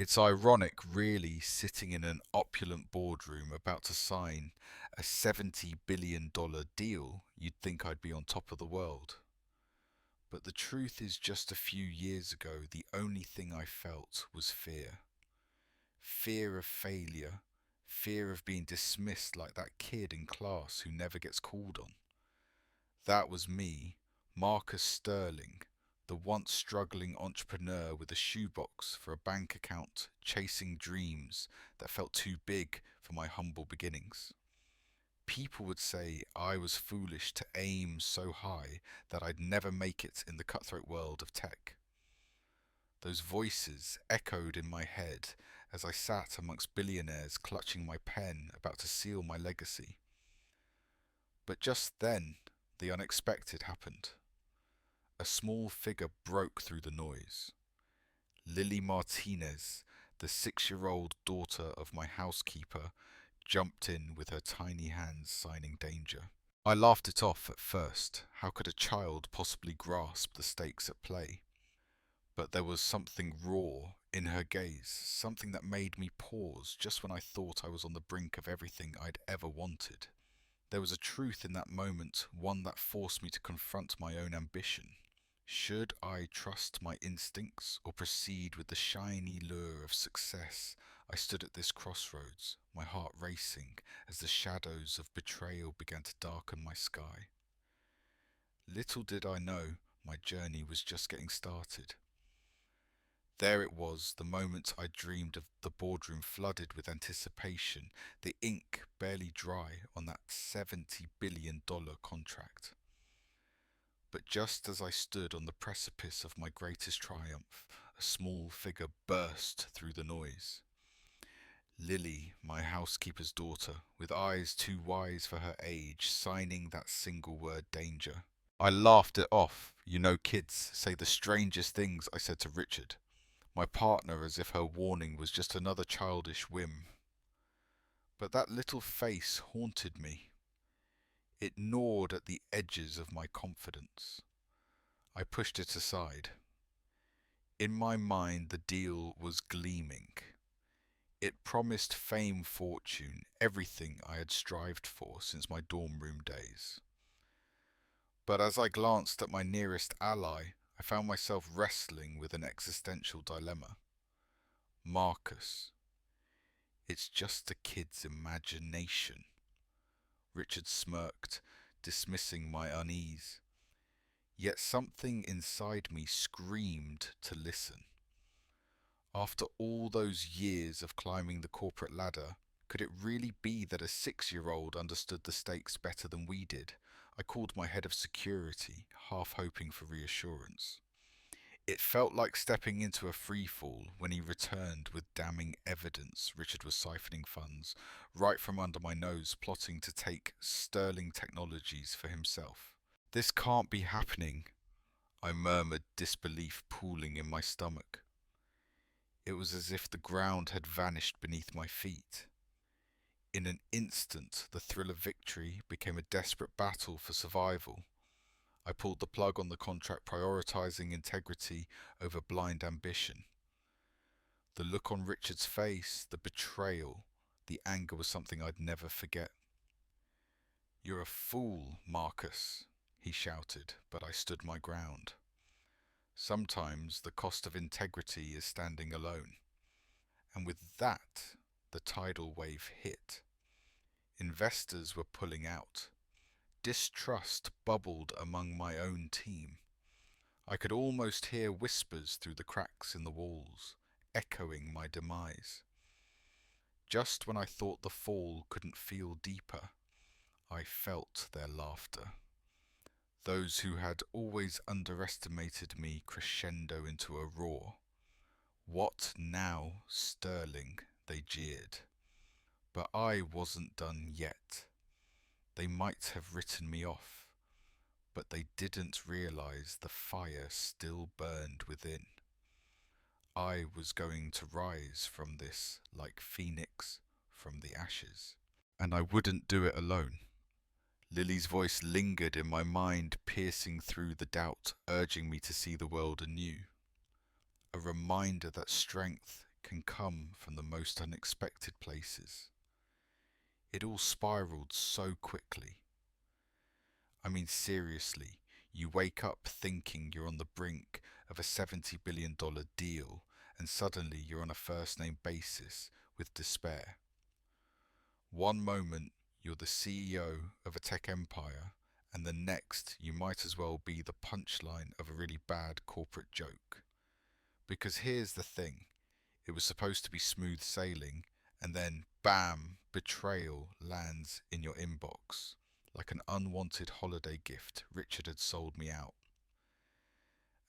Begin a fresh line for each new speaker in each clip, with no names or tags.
It's ironic, really, sitting in an opulent boardroom about to sign a $70 billion deal, you'd think I'd be on top of the world. But the truth is, just a few years ago, the only thing I felt was fear. Fear of failure, fear of being dismissed like that kid in class who never gets called on. That was me, Marcus Sterling, the once struggling entrepreneur with a shoebox for a bank account, chasing dreams that felt too big for my humble beginnings. People would say I was foolish to aim so high that I'd never make it in the cutthroat world of tech. Those voices echoed in my head as I sat amongst billionaires clutching my pen about to seal my legacy. But just then, the unexpected happened. A small figure broke through the noise. Lily Martinez, the 6-year-old daughter of my housekeeper, jumped in with her tiny hands signing danger. I laughed it off at first. How could a child possibly grasp the stakes at play? But there was something raw in her gaze, something that made me pause just when I thought I was on the brink of everything I'd ever wanted. There was a truth in that moment, one that forced me to confront my own ambition. Should I trust my instincts or proceed with the shiny lure of success? I stood at this crossroads, my heart racing as the shadows of betrayal began to darken my sky. Little did I know my journey was just getting started. There it was, the moment I dreamed of, the boardroom flooded with anticipation, the ink barely dry on that $70 billion contract. But just as I stood on the precipice of my greatest triumph, a small figure burst through the noise. Lily, my housekeeper's daughter, with eyes too wise for her age, signing that single word danger. I laughed it off. You know, kids say the strangest things, I said to Richard, my partner, as if her warning was just another childish whim. But that little face haunted me. It gnawed at the edges of my confidence. I pushed it aside. In my mind, the deal was gleaming. It promised fame, fortune, everything I had strived for since my dorm room days. But as I glanced at my nearest ally, I found myself wrestling with an existential dilemma. Marcus. It's just a kid's imagination. Richard smirked, dismissing my unease. Yet something inside me screamed to listen. After all those years of climbing the corporate ladder, could it really be that a 6-year-old understood the stakes better than we did? I called my head of security, half hoping for reassurance. It felt like stepping into a freefall when he returned with damning evidence Richard was siphoning funds right from under my nose, plotting to take Sterling Technologies for himself. This can't be happening, I murmured, disbelief pooling in my stomach. It was as if the ground had vanished beneath my feet. In an instant, the thrill of victory became a desperate battle for survival. I pulled the plug on the contract, prioritizing integrity over blind ambition. The look on Richard's face, the betrayal, the anger was something I'd never forget. You're a fool, Marcus, he shouted, but I stood my ground. Sometimes the cost of integrity is standing alone. And with that, the tidal wave hit. Investors were pulling out. Distrust bubbled among my own team. I could almost hear whispers through the cracks in the walls, echoing my demise. Just when I thought the fall couldn't feel deeper, I felt their laughter. Those who had always underestimated me crescendo into a roar. What now, Sterling? They jeered. But I wasn't done yet. They might have written me off, but they didn't realize the fire still burned within. I was going to rise from this like Phoenix from the ashes. And I wouldn't do it alone. Lily's voice lingered in my mind, piercing through the doubt, urging me to see the world anew. A reminder that strength can come from the most unexpected places. It all spiraled so quickly. I mean, seriously, you wake up thinking you're on the brink of a $70 billion deal, and suddenly you're on a first name basis with despair. One moment you're the CEO of a tech empire, and the next you might as well be the punchline of a really bad corporate joke. Because here's the thing, it was supposed to be smooth sailing, and then bam, betrayal lands in your inbox. Like an unwanted holiday gift, Richard had sold me out.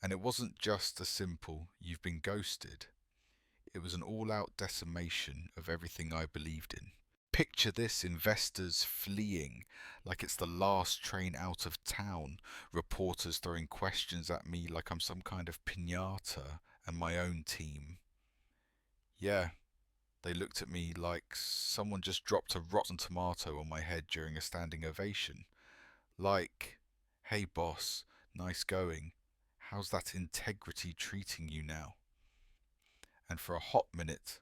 And it wasn't just a simple, you've been ghosted. It was an all-out decimation of everything I believed in. Picture this, investors fleeing like it's the last train out of town, reporters throwing questions at me like I'm some kind of piñata, and my own team. Yeah, they looked at me like someone just dropped a rotten tomato on my head during a standing ovation. Like, hey boss, nice going. How's that integrity treating you now? And for a hot minute,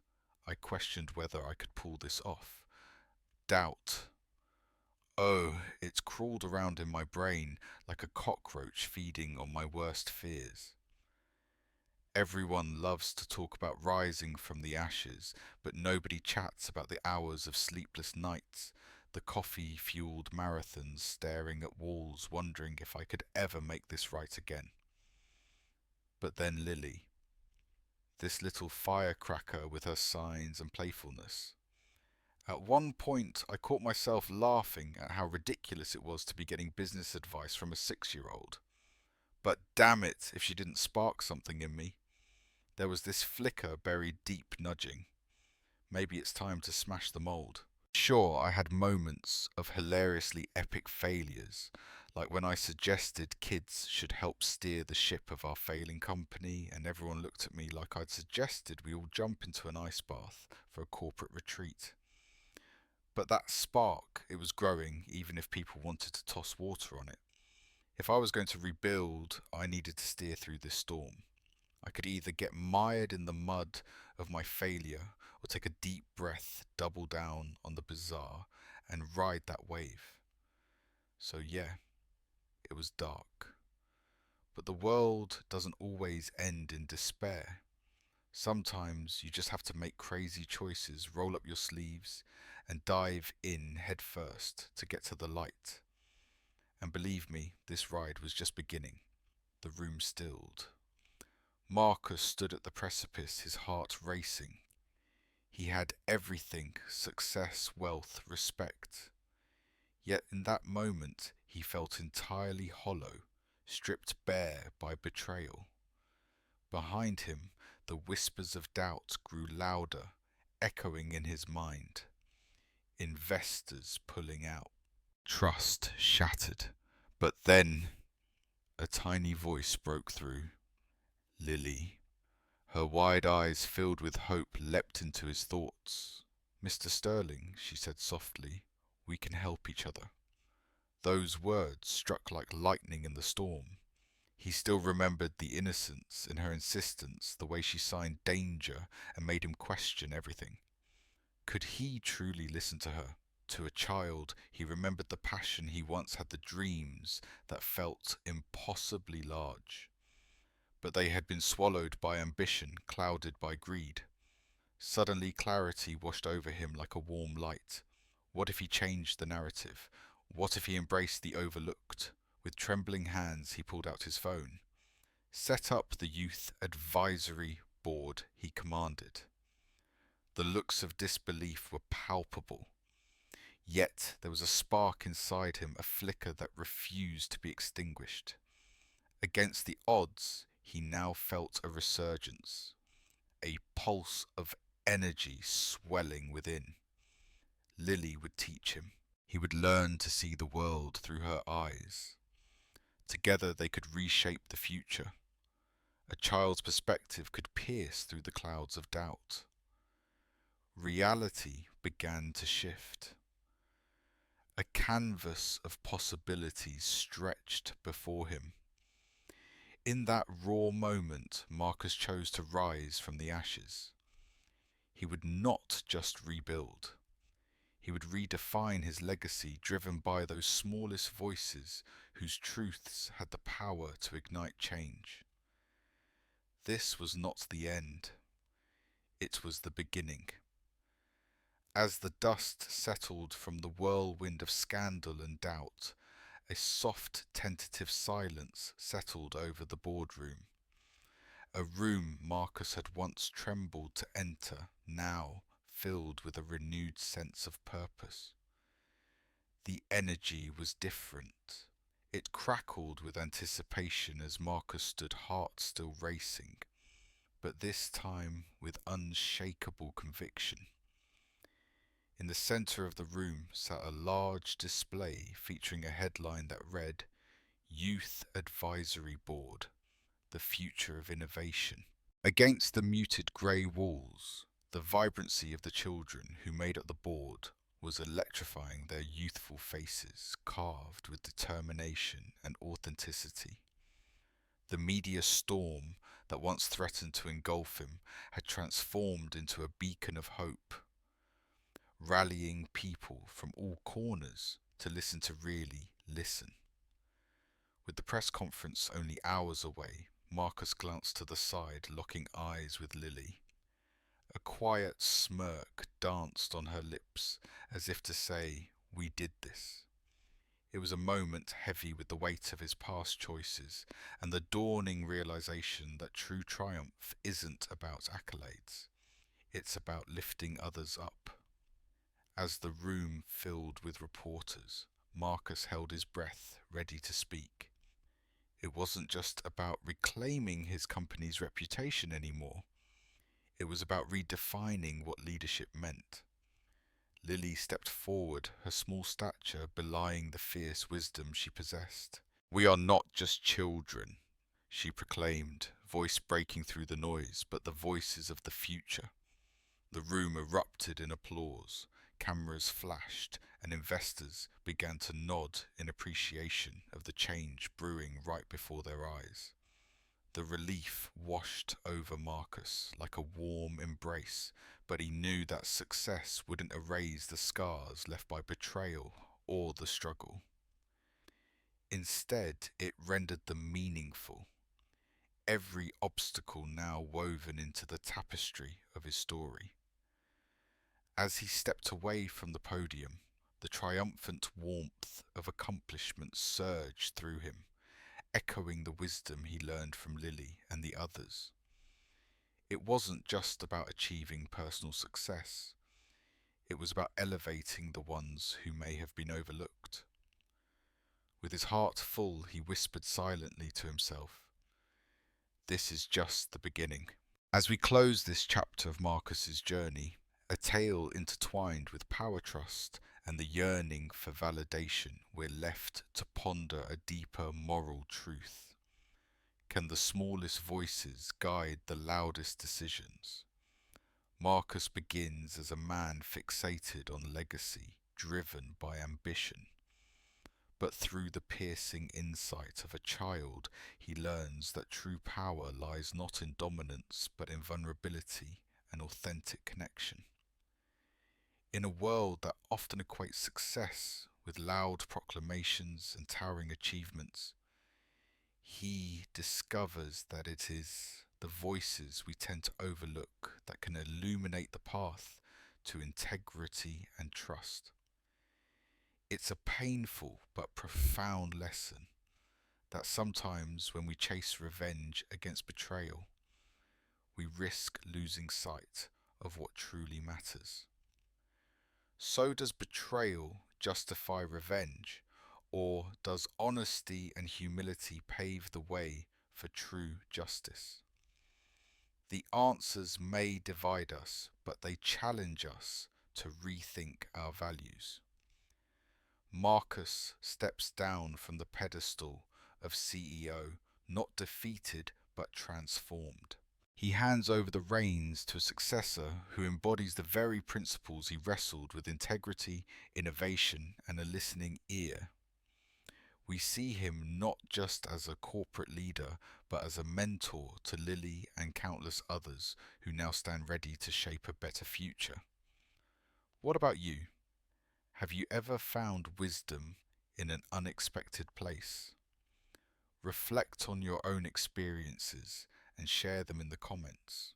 I questioned whether I could pull this off. Doubt. Oh, it's crawled around in my brain like a cockroach feeding on my worst fears. Everyone loves to talk about rising from the ashes, but nobody chats about the hours of sleepless nights, the coffee-fueled marathons staring at walls wondering if I could ever make this right again. But then Lily, this little firecracker with her signs and playfulness. At one point, I caught myself laughing at how ridiculous it was to be getting business advice from a 6-year-old. But damn it if she didn't spark something in me. There was this flicker buried deep nudging. Maybe it's time to smash the mold. Sure, I had moments of hilariously epic failures, like when I suggested kids should help steer the ship of our failing company, and everyone looked at me like I'd suggested we all jump into an ice bath for a corporate retreat. But that spark, it was growing even if people wanted to toss water on it. If I was going to rebuild, I needed to steer through this storm. I could either get mired in the mud of my failure or take a deep breath, double down on the bizarre, and ride that wave. So yeah, it was dark. But the world doesn't always end in despair. Sometimes you just have to make crazy choices, roll up your sleeves, and dive in head first to get to the light. And believe me, this ride was just beginning. The room stilled. Marcus stood at the precipice, his heart racing. He had everything: success, wealth, respect. Yet in that moment he felt entirely hollow, stripped bare by betrayal. Behind him, the whispers of doubt grew louder, echoing in his mind. Investors pulling out. Trust shattered. But then a tiny voice broke through. Lily. Her wide eyes filled with hope leapt into his thoughts. Mr. Sterling, she said softly, we can help each other. Those words struck like lightning in the storm. He still remembered the innocence in her insistence, the way she signed danger and made him question everything. Could he truly listen to her? To a child, he remembered the passion he once had, the dreams that felt impossibly large. But they had been swallowed by ambition, clouded by greed. Suddenly clarity washed over him like a warm light. What if he changed the narrative? What if he embraced the overlooked? With trembling hands he pulled out his phone. Set up the youth advisory board, he commanded. The looks of disbelief were palpable. Yet there was a spark inside him, a flicker that refused to be extinguished. Against the odds, he now felt a resurgence, a pulse of energy swelling within. Lily would teach him. He would learn to see the world through her eyes. Together they could reshape the future. A child's perspective could pierce through the clouds of doubt. Reality began to shift. A canvas of possibilities stretched before him. In that raw moment, Marcus chose to rise from the ashes. He would not just rebuild. He would redefine his legacy, driven by those smallest voices whose truths had the power to ignite change. This was not the end. It was the beginning. As the dust settled from the whirlwind of scandal and doubt, a soft, tentative silence settled over the boardroom. A room Marcus had once trembled to enter, now filled with a renewed sense of purpose. The energy was different. It crackled with anticipation as Marcus stood, heart still racing, but this time with unshakable conviction. In the centre of the room sat a large display featuring a headline that read, "Youth Advisory Board, the Future of Innovation." Against the muted grey walls, the vibrancy of the children who made up the board was electrifying, their youthful faces carved with determination and authenticity. The media storm that once threatened to engulf him had transformed into a beacon of hope, rallying people from all corners to really listen. With the press conference only hours away, Marcus glanced to the side, locking eyes with Lily. A quiet smirk danced on her lips, as if to say, "We did this." It was a moment heavy with the weight of his past choices and the dawning realization that true triumph isn't about accolades. It's about lifting others up. As the room filled with reporters, Marcus held his breath, ready to speak. It wasn't just about reclaiming his company's reputation anymore. It was about redefining what leadership meant. Lily stepped forward, her small stature belying the fierce wisdom she possessed. "We are not just children," she proclaimed, voice breaking through the noise, "but the voices of the future." The room erupted in applause. Cameras flashed, and investors began to nod in appreciation of the change brewing right before their eyes. The relief washed over Marcus like a warm embrace, but he knew that success wouldn't erase the scars left by betrayal or the struggle. Instead, it rendered them meaningful, every obstacle now woven into the tapestry of his story. As he stepped away from the podium, the triumphant warmth of accomplishment surged through him, echoing the wisdom he learned from Lily and the others. It wasn't just about achieving personal success. It was about elevating the ones who may have been overlooked. With his heart full, he whispered silently to himself, "This is just the beginning." As we close this chapter of Marcus's journey, a tale intertwined with power trust and the yearning for validation, we're left to ponder a deeper moral truth. Can the smallest voices guide the loudest decisions? Marcus begins as a man fixated on legacy, driven by ambition. But through the piercing insight of a child, he learns that true power lies not in dominance, but in vulnerability and authentic connection. In a world that often equates success with loud proclamations and towering achievements, he discovers that it is the voices we tend to overlook that can illuminate the path to integrity and trust. It's a painful but profound lesson that sometimes when we chase revenge against betrayal, we risk losing sight of what truly matters. So does betrayal justify revenge, or does honesty and humility pave the way for true justice? The answers may divide us, but they challenge us to rethink our values. Marcus steps down from the pedestal of CEO, not defeated but transformed. He hands over the reins to a successor who embodies the very principles he wrestled with: integrity, innovation, and a listening ear. We see him not just as a corporate leader, but as a mentor to Lily and countless others who now stand ready to shape a better future. What about you? Have you ever found wisdom in an unexpected place? Reflect on your own experiences and share them in the comments.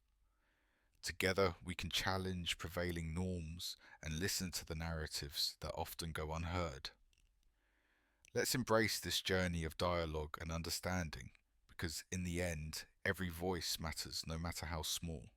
Together, we can challenge prevailing norms and listen to the narratives that often go unheard. Let's embrace this journey of dialogue and understanding, because in the end, every voice matters no matter how small.